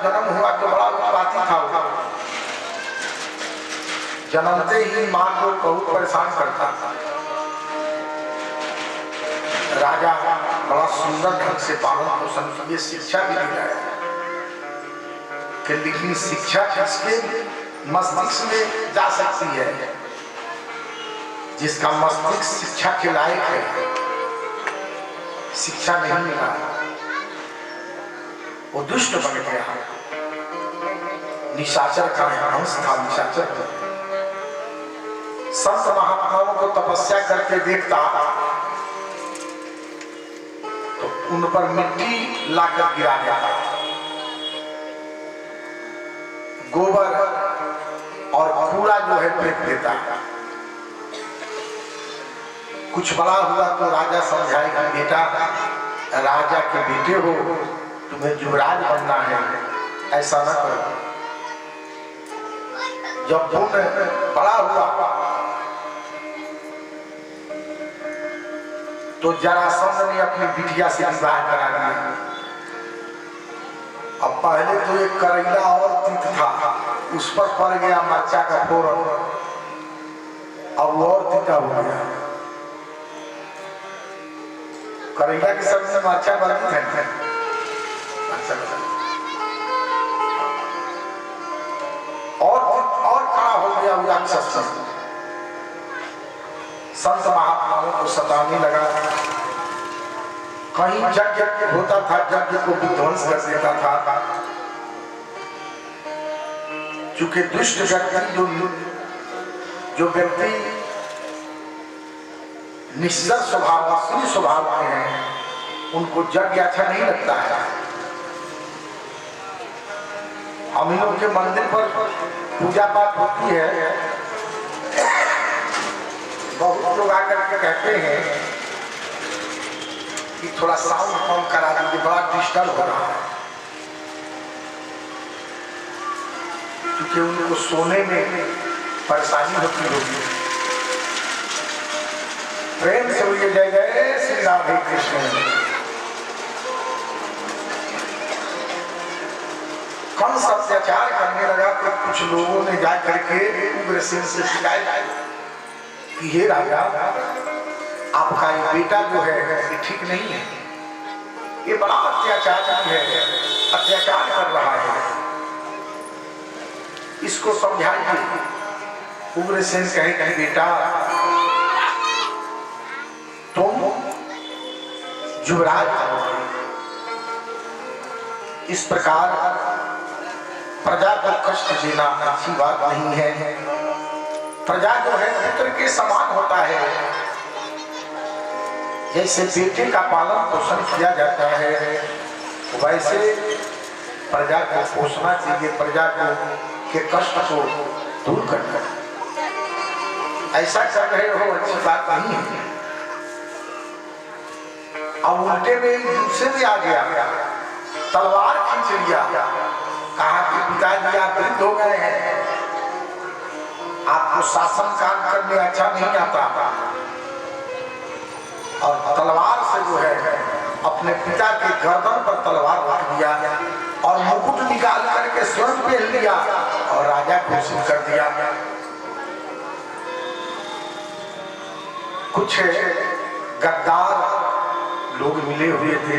जन्म हुआ तो बड़ा उत्पाती था वो, जन्मते ही मां को बहुत परेशान करता था। राजा बड़ा सुंदर ढंग से पालन पोषण किए, शिक्षा भी दिलाया कि लेकिन शिक्षा किसके मस्तिष्क में जा सकती है? जिसका मस्तिष्क शिक्षा के लायक है। शिक्षा नहीं मिला, वो दुष्ट बन गया, निशाचर का अंश था, निशाचर। संत महात्माओं को तपस्या करके देखता तो उन पर मिट्टी लाकर गिरा जाता, गोबर और कूड़ा जो है फेंक देता। कुछ बड़ा हुआ तो राजा समझाएगा, बेटा राजा के बेटे हो, तुम्हें युवराज बनना है, ऐसा न करो। जब पुण्य बड़ा हुआ तो जरासंध ने अपनी बिटिया से विवाह करा दिया। अब पहले तो एक करेला और तीत था, उस पर पड़ गया मरचा का फोरन, अब वो और तीता हो गया। करेला की सब्जी में अच्छा बनती है, और खड़ा हो गया वो राक्षस। संत महात्माओं को सताने लगा, कहीं यज्ञ होता था, यज्ञ को विध्वंस कर देता था। चूंकि दुष्ट व्यक्ति जो व्यक्ति निश्चल स्वभाव असली स्वभाव के हैं, उनको यज्ञ अच्छा नहीं लगता है। हम इन लोग के मंदिर पर पूजा पाठ होती है, बहुत लोग आकर के कहते हैं कि थोड़ा साउंड कम करा दीजिए, बड़ा डिस्टर्ब हो रहा है। क्योंकि उनको सोने में परेशानी होती होगी। प्रेम से बोलिए जय जय श्री राधे कृष्ण। कंस अत्याचार करने लगा तो कुछ लोगों ने जा करके उग्रसेन से शिकायत की, हे राजा आपका ये बेटा जो है ये ठीक नहीं है, ये बड़ा अत्याचारी है, अत्याचार कर रहा है, इसको समझाइए। उग्रसेन कहे कि बेटा तुम युवराज बनोगे, इस प्रकार प्रजा को कष्ट देना अच्छी बात नहीं है। प्रजा जो है पुत्र के समान होता है, जैसे बेटे का पालन पोषण किया जाता है वैसे प्रजा को पोषना चाहिए, प्रजा को के कष्ट को दूर करना। ऐसा कर रहे हो अच्छी बात नहीं है। अब उल्टे में दूसरे भी आ गया, तलवार खींच लिया, कहा कि पिताजी आप वृद्ध हो गए हैं, आपको शासन काम करने अच्छा नहीं आता, और तलवार से जो है अपने पिता के गर्दन पर तलवार रख दिया और मुकुट निकाल करके स्वयं पहन लिया और राजा घोषित कर दिया। कुछ गद्दार लोग मिले हुए थे,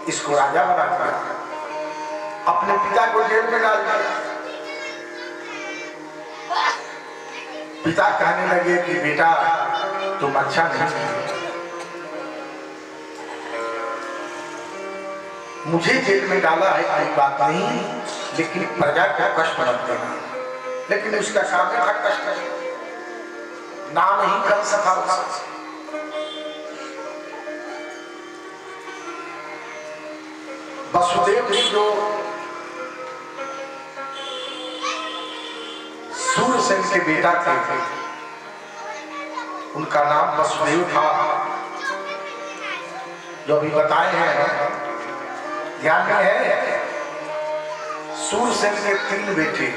इसको राजा बना दिया, अपने पिता को जेल में डाल दिया। पिता कहने लगे कि बेटा तुम अच्छा नहीं, मुझे जेल में डाला है कोई बात नहीं, लेकिन प्रजा को कष्ट मत देना। लेकिन उसका काम था कष्ट, नाम ही कंस था उसका। वसुदेव जी जो सूरसेन के बेटा थे, उनका नाम वसुदेव था, जो अभी बताए हैं ध्यान में है। सूरसेन के तीन बेटे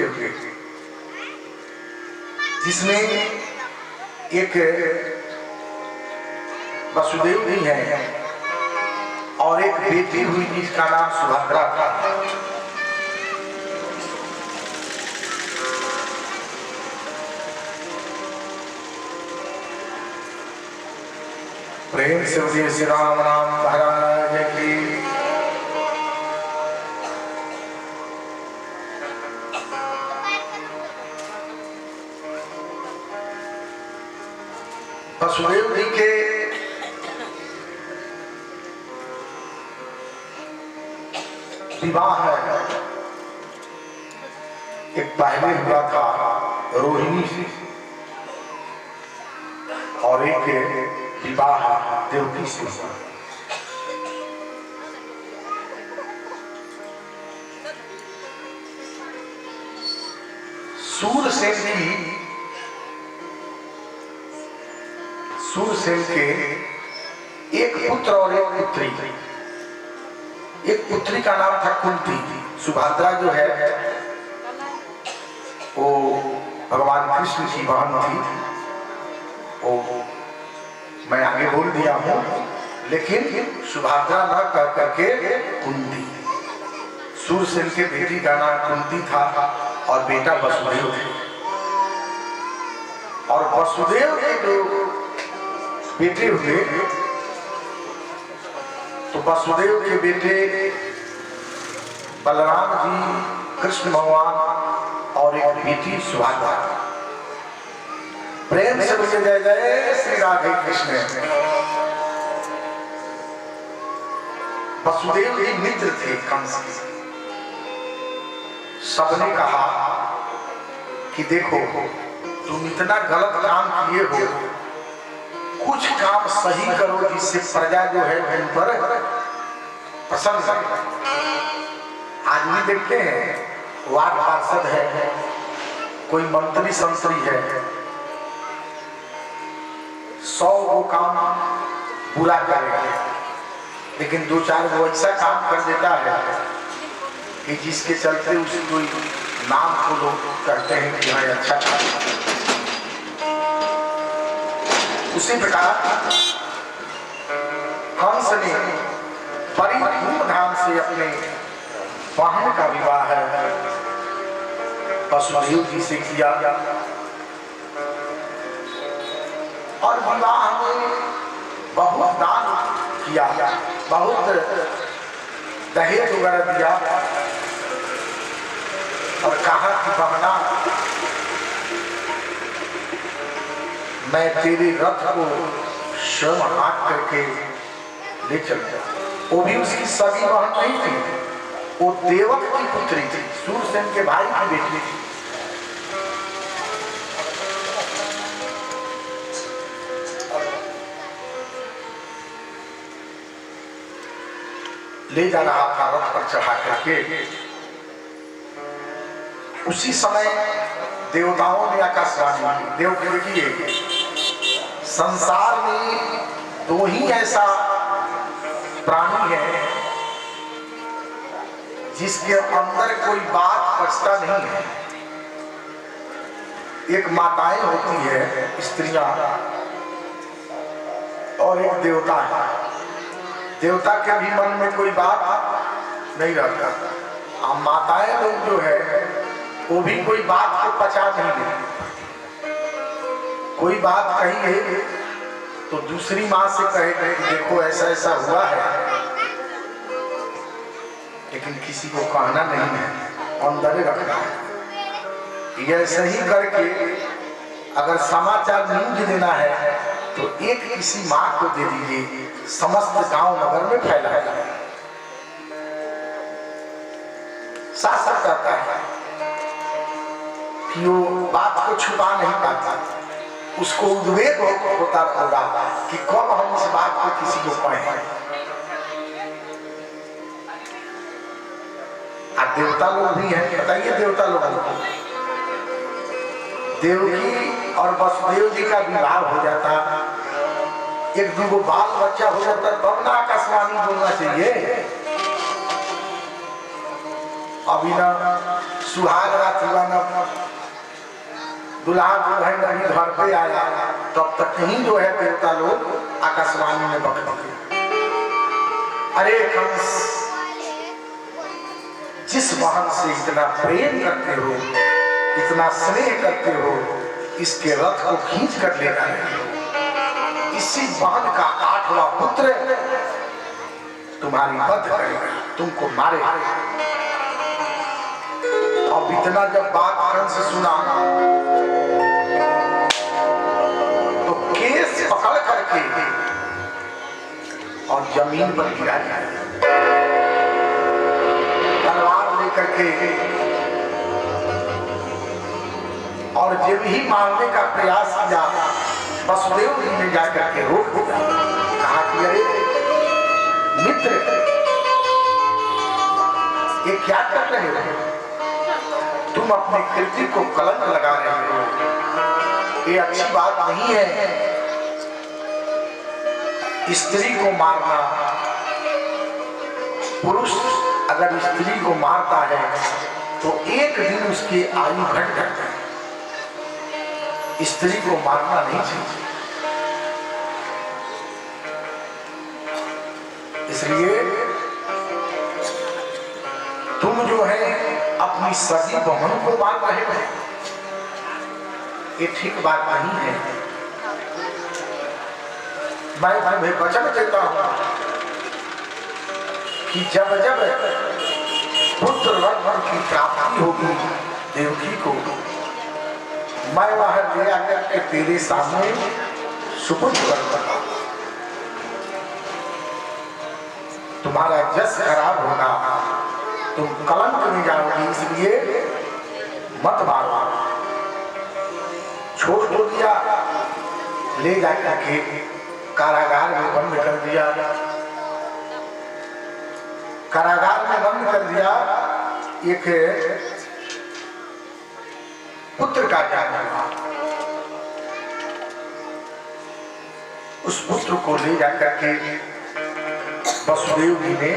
हुए, जिसमें एक वसुदेव भी है और एक बेटी हुई जिसका नाम सुभद्रा था। प्रेम से बोलिए श्री राम राम महाराज की। वसुदेव जी के विवाह है, एक पहले हुआ था रोहिणी से और एक विवाह देवकी से। सूरसेन के एक पुत्र और एक पुत्री। एक पुत्री का नाम था कुंती। सुभद्रा जो है वो भगवान कृष्ण की बहन थी। वो मैं आगे बोल दिया हूं, लेकिन सुभद्रा न कह करके कुंती। सूरसेन के बेटी का नाम कुंती था और बेटा वसुदेव थे। और वसुदेव के जो बेटे हुए तो वसुदेव के बेटे बलराम जी, कृष्ण भगवान और एक बेटी सुभद्रा। प्रेम से बोले जय जय श्री राधे कृष्ण। वसुदेव जी मित्र थे कंस के। सबने कहा कि देखो तुम इतना गलत काम किए हो, कुछ काम सही करो जिससे प्रजा जो है तुम पर प्रसन्न है। आज भी देखते हैं वार्ड पार्षद है, कोई मंत्री संतरी है, 100 वो काम पूरा करेगा, लेकिन 2-4 वो ऐसा काम कर देता है कि जिसके चलते उसी कोई नाम को लोग कहते हैं कि हाँ अच्छा काम। उसी प्रकार कंस ने बड़ी धूमधाम से अपने बहन का विवाह है वसुदेव जी से किया और विवाह में बहुत दान किया, बहुत दहेज वगैरह दिया और कहा कि बहना मैं तेरे रथ को स्वयं हाथ करके ले चलता। वो भी उसकी सगी बहन नहीं थी, वो देवक की पुत्री थी, सूरसेन के भाई की बेटी थी। ले जा रहा था रथ पर चढ़ा करके। उसी समय देवताओं ने आकाशवाणी की, देव के देखिए संसार में 2 ही ऐसा प्राणी है जिसके अंदर कोई बात बचता नहीं है। एक माताएं होती है स्त्रियां और एक देवता है। देवता के भी मन में कोई बात नहीं रहता। अब माताएं लोग जो है वो भी कोई बात को पचा नहीं देती। कोई बात कही है तो दूसरी माँ से कहे कि देखो ऐसा ऐसा हुआ है, लेकिन किसी को कहना नहीं है, अंदर रखना है। ये ऐसे ही करके अगर समाचार न्यूज देना है तो एक किसी माँ को दे दीजिए, समस्त गांव नगर में फैलाएगा। शासक कहता है कि वो बात को छुपा नहीं पाता, उसको उद्वेग होता होगा कि कब हम इस बात को किसी को कहें। अब देवता लोग भी हैं, बताइए देवता लोग, देवकी और वसुदेव जी का विवाह हो जाता, 1-2 बाल बच्चा हो जाता, तब ना आकाशवाणी बोलना चाहिए। अभी ना सुहाग रात हुआ, ना दुल्हा दुल्हन अभी घर पे आया, तब तक ही जो है देवता लोग आकाशवाणी में बकते। अरे कंस, जिस वाहन से इतना प्रेम करते हो, इतना स्नेह करते हो, इसके रथ को खींच कर ले आए हो। इसी वाहन का 8वां पुत्र तुम्हारी वध करेगा, तुमको मारेगा। अब इतना जब बात कंस सुना तो केस पकड़ करके और जमीन पर गिरा दिया, तलवार लेकर के, और जब ही मारने का प्रयास किया वसुदेव जी ने जाकर के रोक दिया। कहा कि अरे मित्र, ये क्या कर रहे हो? तुम अपनी कीर्ति को कलंक लगा रहे हो, ये अच्छी बात नहीं है। स्त्री को मारना, पुरुष अगर स्त्री को मारता है तो एक दिन उसकी आयु घट जाती है। स्त्री को मारना नहीं चाहिए। इसलिए तुम जो है अपनी सगी बहन को मार रहे हो, ये ठीक बात नहीं है। मैं तुम्हें वचन देता हूं कि जब जब पुत्र रत्न की प्राप्ति होगी देवकी को, मैं वह ले आकर के तेरे सामने सुपुर्द करूंगा। तुम्हारा जस खराब होगा, तुम कलंक में जाओगी, इसलिए मत मारो। छोड़ तो दिया, ले जाकर के कारागार में बंद कर दिया। कारागार में बंद कर दिया। एक पुत्र का जन्म हुआ। उस पुत्र को ले जाकर के वसुदेव जी ने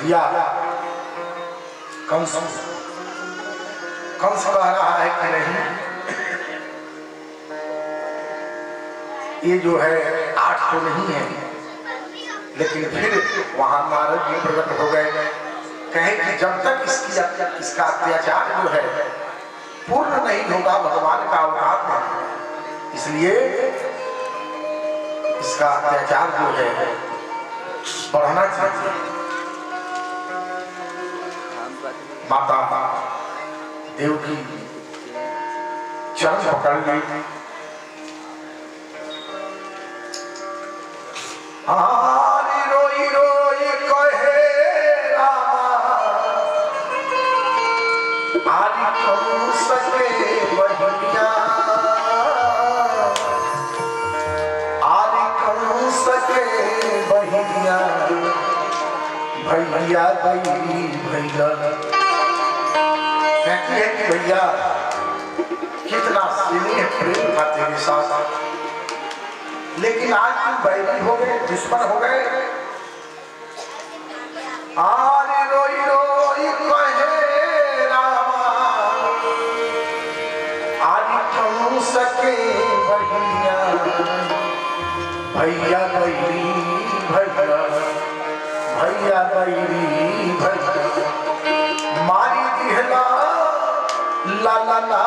दिया कंस। कंस कह रहा है कि नहीं, ये जो है 8 तो नहीं है, लेकिन फिर वहां नारद जी प्रकट हो गए। कहे कि जब तक इसका अत्याचार जो है पूर्ण नहीं होगा, भगवान का अवतार नहीं, इसलिए इसका अत्याचार जो है बढ़ना चाहिए। माता देवकी चरण पकड़ ली। आरी रोई रोई कहे आरी कंस के बहिनिया, आरी कंस के बहिनिया, भैया बैरी भैया। कहती है कि भैया कितना स्नेह प्रेम था तेरे साथ, लेकिन आज तुम बैरी हो गए, दुश्मन हो गए। आरी रोई रोई कहे रामा, आरी कंस के बहिनिया, भैया बैरी भैया, भैया बैरी भैया। मारी दिहला ला ला ला